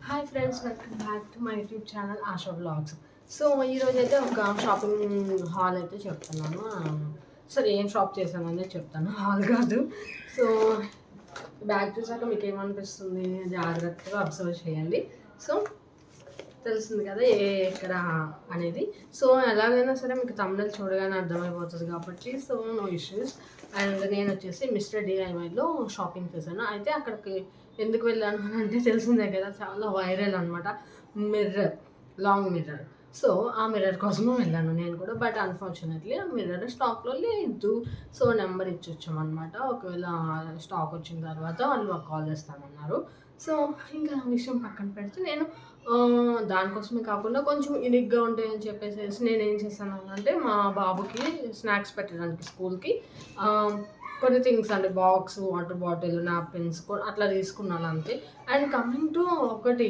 Hi friends, welcome back to my YouTube channel ASHA vlogs. So ఈరోజు అయితే ఒక shopping hall అయితే చెప్తున్నాను. సరే, ఏం షాప్ చేశాను అనేది చెప్తాను, హాల్ కాదు. సో బ్యాగ్ చూసాక మీకు ఏమనిపిస్తుంది జాగ్రత్తగా అబ్జర్వ్ చేయండి. సో తెలుస్తుంది కదా ఎక్కడ అనేది. సో ఎలాగైనా సరే మీకు తమిళ చూడగానే అర్థమైపోతుంది కాబట్టి సో నో ఇష్యూస్. అండ్ నేను వచ్చేసి మిస్టర్ డిఐవైలో షాపింగ్ చేశాను. అయితే అక్కడికి ఎందుకు వెళ్ళాను అని అంటే తెలిసిందే కదా, చాలా వైరల్ అనమాట మిర్రర్, లాంగ్ మిర్రర్. సో ఆ మిర్రర్ కోసమే వెళ్ళాను నేను కూడా. బట్ అన్ఫార్చునేట్లీ ఆ మిర్రర్ స్టాక్లో లేదు. సో నెంబర్ ఇచ్చి వచ్చామన్నమాట. ఒకవేళ స్టాక్ వచ్చిన తర్వాత వాళ్ళు మాకు కాల్ చేస్తామన్నారు. సో ఇంకా విషయం పక్కన పెడితే నేను దానికోసమే కాకుండా కొంచెం యూనిక్గా ఉంటాయని చెప్పేసి నేను ఏం చేశాను అంటే మా బాబుకి స్నాక్స్ పెట్టడానికి స్కూల్కి కొన్ని థింగ్స్ అంటే బాక్స్, వాటర్ బాటిల్, నాప్కిన్స్ అట్లా తీసుకున్నాను అంతే. అండ్ కమింగ్ టు ఒకటి,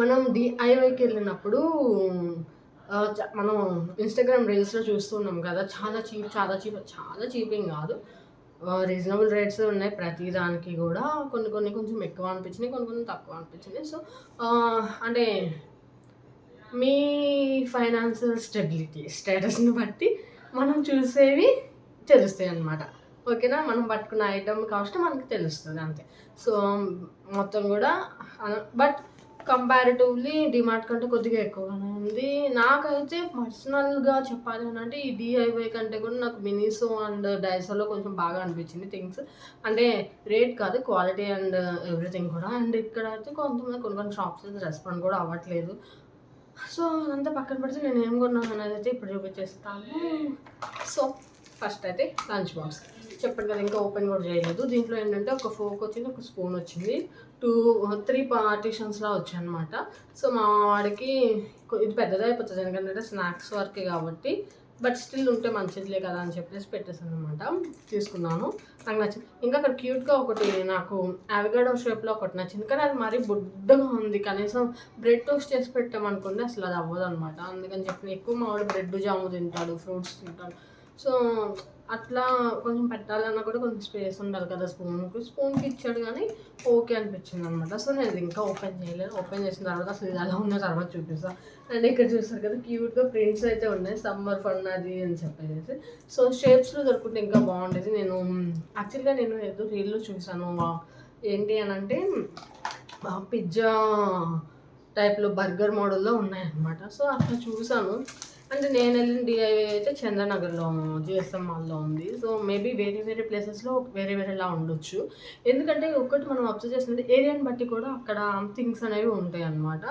మనం డిఐవైకి వెళ్ళినప్పుడు మనం ఇన్స్టాగ్రామ్ రీల్స్లో చూస్తున్నాం కదా, చాలా చీప్ ఏం కాదు, రీజనబుల్ రేట్స్ ఉన్నాయి ప్రతి దానికి కూడా. కొన్ని కొంచెం ఎక్కువ అనిపించినాయి, కొన్ని తక్కువ అనిపించినాయి. సో అంటే మీ ఫైనాన్షియల్ స్టేటస్ని బట్టి మనం చూసేవి తెలుస్తాయి అన్నమాట. ఓకేనా, మనం పట్టుకున్న ఐటమ్ కాస్ట్ మనకి తెలుస్తుంది అంతే. సో మొత్తం కూడా బట్ కంపారిటివ్లీ డిమార్ట్ కంటే కొద్దిగా ఎక్కువగానే ఉంది. నాకైతే పర్సనల్గా చెప్పాలి అని అంటే ఈ డిఐవై కంటే కూడా నాకు మినీసో అండ్ డైసోలో కొంచెం బాగా అనిపించింది థింగ్స్. అంటే రేట్ కాదు, క్వాలిటీ అండ్ ఎవ్రీథింగ్ కూడా. అండ్ ఇక్కడ అయితే కొన్ని షాప్స్ అయితే రెస్పాండ్ కూడా అవ్వట్లేదు. సో అదంతా పక్కన పెడితే నేను ఏం కొన్నాను అనేది అయితే ఇప్పుడు చూపించేస్తాను. సో ఫస్ట్ అయితే లంచ్ బాక్స్ చెప్పండి కదా, ఇంకా ఓపెన్ కూడా చేయలేదు. దీంట్లో ఏంటంటే ఒక ఫోక్ వచ్చింది, ఒక స్పూన్ వచ్చింది, 3 పార్టీషన్స్లా వచ్చాయి అనమాట. సో మా వాడికి ఇది పెద్దదే అయిపోతుంది ఎందుకంటే స్నాక్స్ వరకే కాబట్టి, బట్ స్టిల్ ఉంటే మంచిదిలే కదా అని చెప్పేసి పెట్టేసాను అనమాట. తీసుకున్నాను, నాకు నచ్చింది. ఇంకా అక్కడ క్యూట్గా ఒకటి నాకు అవగాడో షేప్లో ఒకటి నచ్చింది, కానీ అది మరీ బుడ్డగా ఉంది. కనీసం బ్రెడ్ టోస్ట్ చేసి పెట్టామనుకోండి అసలు అది అవ్వదు అనమాట. అందుకని చెప్పి ఎక్కువ మా వాడు బ్రెడ్ జాము తింటాడు, ఫ్రూట్స్ తింటాడు. సో అట్లా కొంచెం పెట్టాలన్నా కూడా కొంచెం స్పేస్ ఉండాలి కదా స్పూన్కి ఇచ్చాడు, కానీ ఓకే అనిపించింది అనమాట. సో నేను ఇంకా ఓపెన్ చేయలేదు. ఓపెన్ చేసిన తర్వాత అసలు ఇది ఎలా ఉన్న తర్వాత చూపిస్తాను. అండ్ ఇక్కడ చూస్తారు కదా క్యూట్గా ప్రింట్స్ అయితే ఉన్నాయి, సమ్మర్ ఫన్ అది అని చెప్పేసి. సో షేప్స్లో దొరుకుంటే ఇంకా బాగుండేది. యాక్చువల్గా నేను ఏదో రీల్లో చూసాను, ఏంటి అని అంటే పిజ్జా టైప్లో బర్గర్ మోడల్లో ఉన్నాయన్నమాట. సో అట్లా చూసాను. అంటే నేను వెళ్ళిన డిఐవై అయితే చంద్రనగర్లో జిఎస్ఎం మాల్లో ఉంది. సో మేబీ వేరే ప్లేసెస్లో వేరేలా ఉండొచ్చు. ఎందుకంటే ఒకటి మనం అబ్జర్వ్ చేస్తుంటే ఏరియాని బట్టి కూడా అక్కడ థింగ్స్ అనేవి ఉంటాయి అన్నమాట.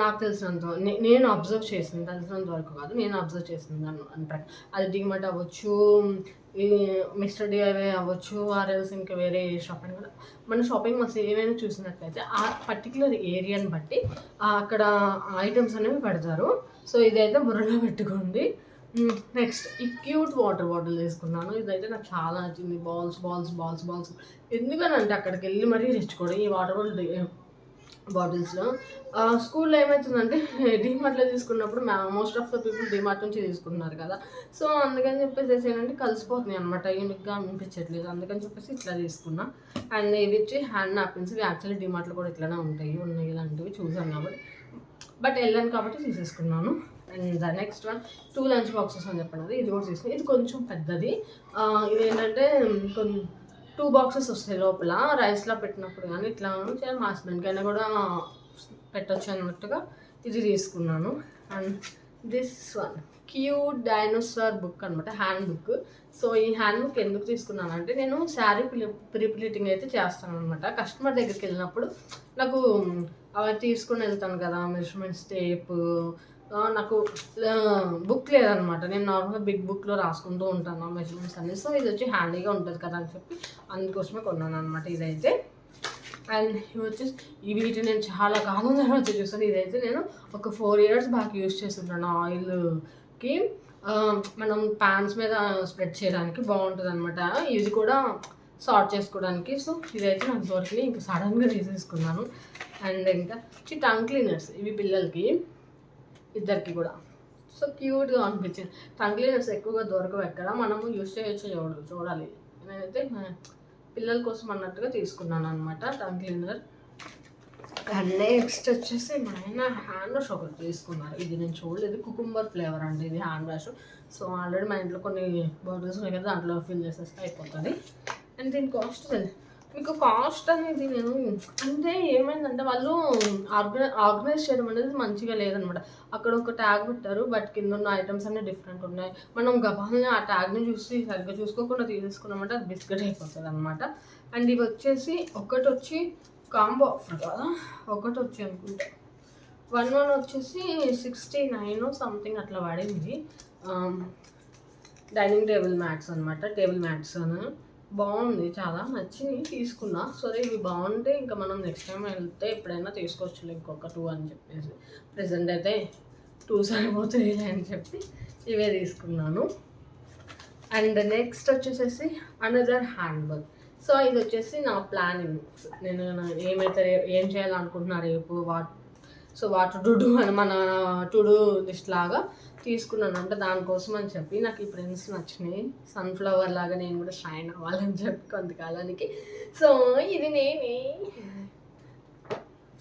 నాకు తెలిసినంత నేను అబ్జర్వ్ తెలిసినంత వరకు కాదు, నేను అబ్జర్వ్ చేసింది అంటే అది డిమార్ట్ అవ్వచ్చు, ఈ మిస్టర్ డిఐవై అవ్వచ్చు, ఆర్ఎల్స్ ఇంకా వేరే షాపింగ్ కూడా. మన షాపింగ్ మాల్స్ ఏమైనా చూసినట్లయితే ఆ పర్టికులర్ ఏరియాని బట్టి అక్కడ ఐటమ్స్ అనేవి పెడతారు. సో ఇదైతే బుర్రలో పెట్టుకోండి. నెక్స్ట్ ఈ క్యూట్ వాటర్ బాటిల్ తీసుకున్నాను. ఇదైతే నాకు చాలా నచ్చింది. బాల్స్ ఎందుకనంటే అక్కడికి వెళ్ళి మరీ తెచ్చుకోవడం ఈ వాటర్ బాటిల్స్లో. స్కూల్లో ఏమవుతుందంటే డిమార్ట్లో తీసుకున్నప్పుడు most of the people DMart నుంచి తీసుకుంటున్నారు కదా. సో అందుకని చెప్పేసి ఏంటంటే కలిసిపోతున్నాయి అనమాట, యూనిక్గా అనిపించట్లేదు. అందుకని చెప్పేసి ఇట్లా తీసుకున్నా. అండ్ ఇవి వచ్చి హ్యాండ్ నాప్కిన్స్. ఇవి యాక్చువల్లీ డిమార్ట్లో కూడా ఇట్లానే ఉన్నాయి ఇలాంటివి చూసాను కాబట్టి, బట్ వెళ్ళాను కాబట్టి తీసేసుకున్నాను. And the next one 2 lunch boxes అని చెప్పండి, ఇది కూడా తీసుకున్నాను. ఇది కొంచెం పెద్దది. ఇది ఏంటంటే 2 బాక్సెస్ వస్తాయి లోపల. రైస్లో పెట్టినప్పుడు కానీ ఇట్లా మా హస్బెండ్కి అయినా కూడా పెట్టచ్చు అన్నట్టుగా ఇది తీసుకున్నాను. And this one cute dinosaur book అనమాట, హ్యాండ్ బుక్. సో ఈ హ్యాండ్ బుక్ ఎందుకు తీసుకున్నాను అంటే నేను శారీ ప్రీప్లీటింగ్ అయితే చేస్తాను అనమాట. కస్టమర్ దగ్గరికి వెళ్ళినప్పుడు నాకు అవి తీసుకుని వెళ్తాను కదా, మెజర్మెంట్స్ టేప్. నాకు బుక్ లేదనమాట, నేను నార్మల్గా బిగ్ బుక్లో రాసుకుంటూ ఉంటాను మెజర్మెంట్స్ అన్నీ. సో ఇది వచ్చి హ్యాండీగా ఉంటుంది కదా అని చెప్పి అందుకోసమే కొన్నాను అనమాట ఇదైతే. అండ్ ఇవి వచ్చేసి వీటిని నేను చాలా కాలం తర్వాత చూసాను. ఇదైతే నేను ఒక 4 years బ్యాక్ యూజ్ చేస్తుంటాను. ఆయిల్కి మనం ప్యాన్స్ మీద స్ప్రెడ్ చేయడానికి బాగుంటుంది అనమాట. ఇది కూడా సార్ట్ చేసుకోవడానికి. సో ఇదైతే నాకు దొరికినాయి, ఇంకా సడన్గా తీసేసుకున్నాను. అండ్ ఇంకా టంగ్ క్లీనర్స్, ఇవి పిల్లలకి ఇద్దరికి కూడా. సో క్యూట్గా అనిపించింది. టంగ్ క్లీనర్స్ ఎక్కువగా దొరకవు ఎక్కడ, మనము యూజ్ చేయొచ్చు చూడాలి. నేనైతే పిల్లల కోసం అన్నట్టుగా తీసుకున్నాను అనమాట టంగ్ క్లీనర్. అండ్ నెక్స్ట్ వచ్చేసి మా ఆయన హ్యాండ్ వాష్ ఒకటి తీసుకున్నారు. ఇది నేను చూడలేదు, కుకుంబర్ ఫ్లేవర్ అండి ఇది హ్యాండ్ వాష్. సో ఆల్రెడీ మా ఇంట్లో కొన్ని బాటిల్స్ ఉన్నాయి కదా, దాంట్లో ఫిల్ చేసేస్తే అయిపోతుంది. అండ్ దీని కాస్ట్ మీకు కాస్ట్ అనేది నేను అంటే ఏమైందంటే వాళ్ళు ఆర్గనైజ్ చేయడం అనేది మంచిగా లేదనమాట. అక్కడ ఒక ట్యాగ్ పెట్టారు, బట్ కింద ఉన్న ఐటమ్స్ అన్నీ డిఫరెంట్ ఉన్నాయి. మనం గబాల్ని ఆ ట్యాగ్ని చూసి సరిగ్గా చూసుకోకుండా తీసుకున్నామంటే అది బిస్కెట్ అయిపోతుంది అనమాట. అండ్ ఇవి వచ్చేసి ఒకటి వచ్చి కాంబో ఆఫర్ కదా, ఒకటి వచ్చి అనుకుంటా 1 వచ్చేసి 69 సంథింగ్ అట్లా పడింది. డైనింగ్ టేబుల్ మ్యాట్స్ అనమాట, టేబుల్ మ్యాట్స్ అని బాగుంది, చాలా నచ్చింది, తీసుకున్నా. సో ఇవి బాగుంటే ఇంకా మనం నెక్స్ట్ టైం వెళ్తే ఎప్పుడైనా తీసుకోవచ్చు ఇంకొక 2 అని చెప్పేసి. ప్రెజెంట్ అయితే 2 సరిపోతాయి అని చెప్పి ఇవే తీసుకున్నాను. అండ్ నెక్స్ట్ వచ్చేసేసి అనదర్ హ్యాండ్ బ్యాగ్. సో ఇది వచ్చేసి నా ప్లానింగ్, నేను ఏం చేయాలనుకుంటున్నా రేపు వాట్ టు డూ అని మన టు డూ లిస్ట్ లాగా తీసుకున్నాను. అంటే దానికోసం అని చెప్పి నాకు ఈ ప్రింట్స్ నచ్చినాయి, సన్ఫ్లవర్ లాగా నేను కూడా షైన్ అవ్వాలని చెప్పి కొంతకాలానికి. సో ఇది నేనే,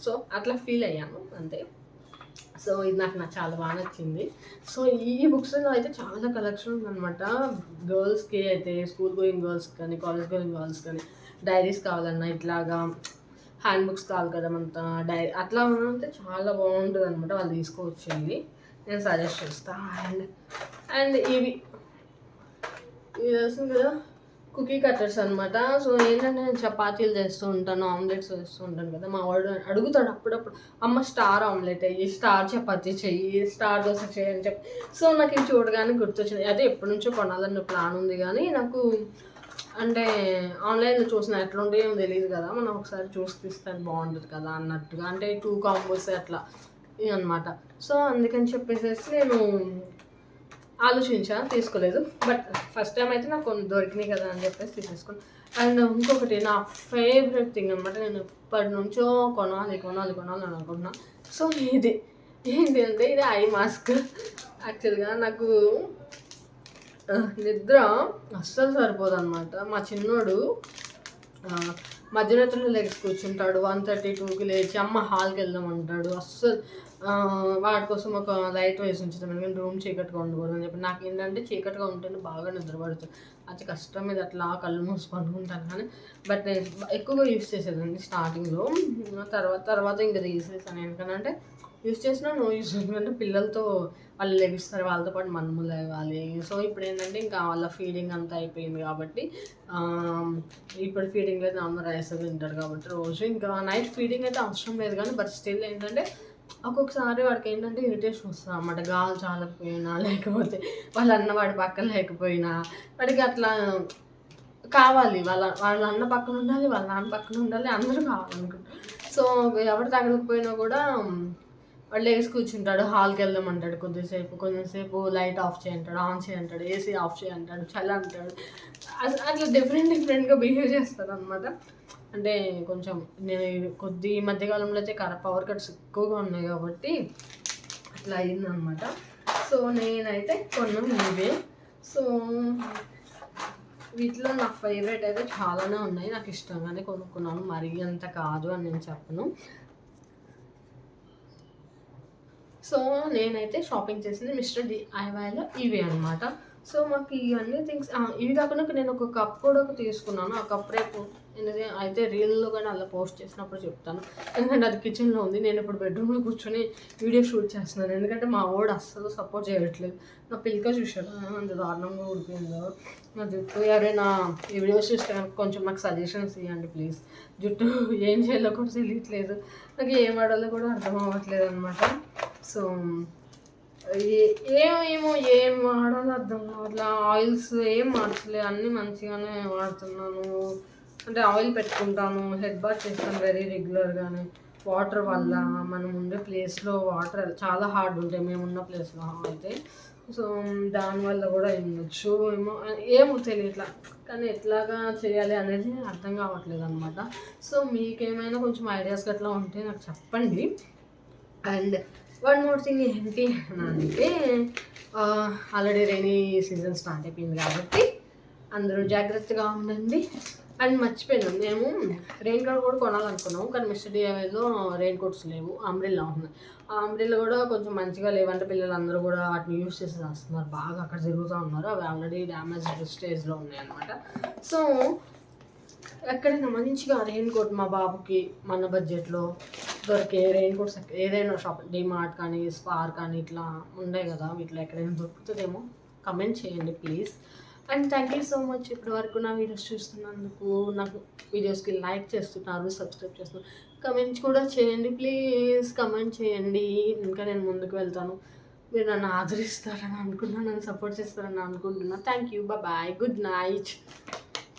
సో అట్లా ఫీల్ అయ్యాను అంతే. సో ఇది నాకు చాలా బాగా నచ్చింది. సో ఈ బుక్స్లో అయితే చాలా కలెక్షన్ ఉందన్నమాట. గర్ల్స్కి అయితే స్కూల్ గోయింగ్ గర్ల్స్ కానీ కాలేజ్ గోయింగ్ గర్ల్స్ కానీ డైరీస్ కావాలన్నా ఇట్లాగా హ్యాండ్ బుక్స్ కావాలి కదా అంత అట్లా ఉంటే చాలా బాగుంటుంది అనమాట. వాళ్ళు తీసుకువచ్చేది నేను సజెస్ట్ చేస్తాను. అండ్ ఇవి తెలుసు కదా కుకీ కట్టర్స్ అనమాట. సో ఏంటంటే నేను చపాతీలు చేస్తూ ఉంటాను, ఆమ్లెట్స్ వేస్తూ ఉంటాను కదా. మా వాడు అడుగుతాడు అప్పుడప్పుడు, అమ్మ స్టార్ ఆమ్లెట్ అయ్యి, స్టార్ చపాతీ చెయ్యి, స్టార్ దోశ చెయ్యి అని చెప్పి. సో నాకు ఇవి చూడగానే గుర్తొచ్చింది. అదే ఎప్పటి నుంచో కొనాలన్న ప్లాన్ ఉంది, కానీ నాకు అంటే ఆన్లైన్లో చూసిన ఎట్లుంటాయో తెలియదు కదా, మనం ఒకసారి చూసి తీస్తే బాగుంటుంది కదా అన్నట్టుగా, అంటే 2 కాంబోస్ అట్లా అనమాట. సో అందుకని చెప్పేసి నేను ఆలోచించాను, తీసుకోలేదు. బట్ ఫస్ట్ టైం అయితే నాకు కొన్ని దొరికినాయి కదా అని చెప్పేసి తీసేసుకున్నాను. అండ్ ఇంకొకటి నా ఫేవరెట్ థింగ్ అనమాట, నేను ఇప్పటి నుంచో కొనాలి అని అనుకుంటున్నా. సో ఇది ఏంటి అంటే ఇది ఐ మాస్క్. యాక్చువల్గా నాకు నిద్ర అస్సలు సరిపోదు అనమాట. మా చిన్నోడు మధ్యరాత్రిలో లెగ్స్ కూర్చుంటాడు, 1:32కి లేచి అమ్మ హాల్కి వెళ్దామంటాడు. అస్సలు వాటి కోసం ఒక లైట్ వేసి ఉంచుతాం, ఎందుకంటే రూమ్ చీకటిగా ఉండకూడదు అని చెప్పి. నాకు ఏంటంటే చీకటిగా ఉంటేనే బాగా నిద్రపడుతుంది. అది కష్టం మీద అట్లా కళ్ళు మూసి పడుకుంటాను. కానీ బట్ నేను ఎక్కువగా యూస్ చేసేదండి స్టార్టింగ్లో, తర్వాత ఇంకా తీసేసాను. ఎందుకంటే యూస్ చేసినా నో యూస్, ఎందుకంటే పిల్లలతో వాళ్ళు లెగిస్తారు, వాళ్ళతో పాటు మనము లేవాలి. సో ఇప్పుడు ఏంటంటే ఇంకా వాళ్ళ ఫీడింగ్ అంతా అయిపోయింది కాబట్టి, ఇప్పుడు ఫీడింగ్ అయితే అమ్మ రైస్ తింటారు కాబట్టి రోజు ఇంకా నైట్ ఫీడింగ్ అయితే అవసరం లేదు. కానీ బట్ స్టిల్ ఏంటంటే ఒక్కొక్కసారి వాడికి ఏంటంటే ఇరిటేషన్ వస్తుంది అన్నమాట, గాలి చాలకపోయినా లేకపోతే వాళ్ళ అన్న వాడి పక్కన లేకపోయినా వాడికి అట్లా కావాలి. వాళ్ళ అన్న పక్కన ఉండాలి, వాళ్ళ నాన్న పక్కన ఉండాలి, అందరూ కావాలనుకుంటారు. సో ఎవరు తగలకపోయినా కూడా వాడు లేచి కూర్చుంటాడు, హాల్కి వెళ్దామంటాడు, కొంచెంసేపు లైట్ ఆఫ్ చేయంటాడు, ఆన్ చేయంటాడు, ఏసీ ఆఫ్ చేయంటాడు, చలి అంటాడు. అట్లా డిఫరెంట్గా బిహేవ్ చేస్తాడు అనమాట. అంటే కొంచెం నేను ఈ మధ్యకాలంలో అయితే పవర్ కట్స్ ఎక్కువగా ఉన్నాయి కాబట్టి అట్లా అయిందనమాట. సో నేనైతే కొన్నాను ఇవే. సో వీటిలో నా ఫేవరెట్ అయితే చాలానే ఉన్నాయి, నాకు ఇష్టంగానే కొనుక్కున్నాను, మరీ అంత కాదు అని నేను చెప్పను. సో నేనైతే షాపింగ్ చేసింది మిస్టర్ DIYలో ఇవే అనమాట. సో మాకు ఇవన్నీ థింగ్స్ ఇవి కాకుండా నేను ఒక కప్ కూడా తీసుకున్నాను. ఆ కప్ రేపు అయితే రీల్లో కానీ అలా పోస్ట్ చేసినప్పుడు చెప్తాను, ఎందుకంటే అది కిచెన్లో ఉంది. నేను ఇప్పుడు బెడ్రూమ్లో కూర్చొని వీడియో షూట్ చేస్తున్నాను, ఎందుకంటే మా వాడు అస్సలు సపోర్ట్ చేయట్లేదు. నా పిల్లక చూసాడు అంత దారుణంగా ఊడిపోయిందో నా జుట్టు. ఎవరైనా ఈ వీడియోస్ చూస్తే కనుక కొంచెం నాకు సజెషన్స్ ఇవ్వండి ప్లీజ్. జుట్టు ఏం చేయాలో కూడా తెలియట్లేదు, నాకు ఏం వాడాలో కూడా అర్థం అవ్వట్లేదు అనమాట. సో ఏం వాడాలో అర్థం కావట్లా. ఆయిల్స్ ఏం మార్చలేదు, అన్నీ మంచిగానే వాడుతున్నాను. అంటే ఆయిల్ పెట్టుకుంటాను, హెడ్ బాత్ చేస్తాను వెరీ రెగ్యులర్గానే. వాటర్ వల్ల మనం ఉండే ప్లేస్లో వాటర్ చాలా హార్డ్ ఉంటాయి, మేము ఉన్న ప్లేస్లో అయితే. సో దానివల్ల కూడా ఉండొచ్చు ఏమో తెలియట్లా, కానీ ఎట్లాగా చేయాలి అనేది అర్థం కావట్లేదు అనమాట. సో మీకేమైనా కొంచెం ఐడియాస్ గట్లా ఉంటే నాకు చెప్పండి. అండ్ వన్ మోర్ థింగ్ ఏంటి అంటే ఆల్రెడీ రైనీ సీజన్ స్టార్ట్ అయిపోయింది కాబట్టి అందరూ జాగ్రత్తగా ఉండండి. అండ్ మర్చిపోయాను మేము రెయిన్ కోట్ కూడా కొనాలనుకున్నాము, కానీ మిస్టర్ డిఐవైలో రెయిన్ కోట్స్ లేవు, అంబ్రెల్లా ఉంది. ఆ అంబ్రెల్లా కూడా కొంచెం మంచిగా లేవంటే పిల్లలందరూ కూడా వాటిని యూస్ చేసి వస్తున్నారు, బాగా అక్కడ తిరుగుతూ ఉన్నారు. అవి ఆల్రెడీ డ్యామేజ్ స్టేజ్లో ఉన్నాయి అనమాట. సో ఎక్కడైనా మంచిగా రెయిన్ కోట్ మా బాబుకి మన బడ్జెట్లో దొరికే రెయిన్ కోట్స్ ఏదైనా షాప్, డిమార్ట్ కానీ స్పార్ కానీ ఇట్లా ఉన్నాయి కదా, వీటిలో ఎక్కడైనా దొరుకుతుందేమో కమెంట్ చేయండి please. And thank you so much ఇప్పటి వరకు నా వీడియోస్ చూస్తున్నందుకు. నాకు వీడియోస్కి లైక్ చేస్తున్నారు, సబ్స్క్రైబ్ చేస్తున్నారు, కమెంట్స్ కూడా చేయండి ప్లీజ్. కమెంట్ చేయండి, ఇంకా నేను ముందుకు వెళ్తాను. మీరు నన్ను ఆదరిస్తారని అనుకుంటున్నాను, నన్ను సపోర్ట్ చేస్తారని అనుకుంటున్నాను. Thank you, bye, good night.